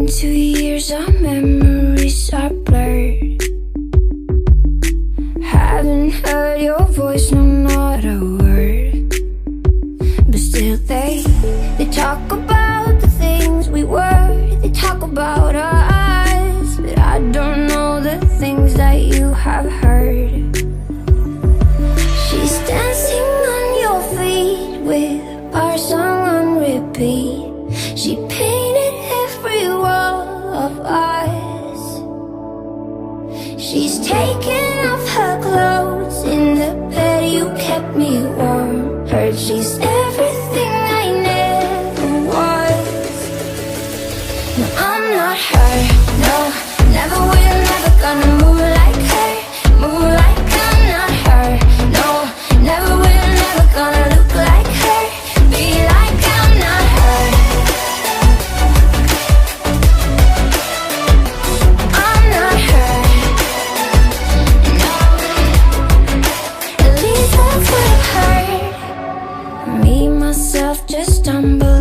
been 2 years, our memories are blurred. Haven't heard your voice, no, not a word. But still they talk about the things we were. They talk about us, but I don't know the things that you have heard. She's dancing on your feet with our song on repeat. She painted every wall of us. She's taken off her clothes. In the bed you kept me warm. Heard she's everything I never was. No, I'm not her, no. Never will, never gonna move like her. Move like I'm not her, no. Never will, never gonna look like her. Be like I'm not her. I'm not her, no. At least that's what I've heard. Me, myself, just stumble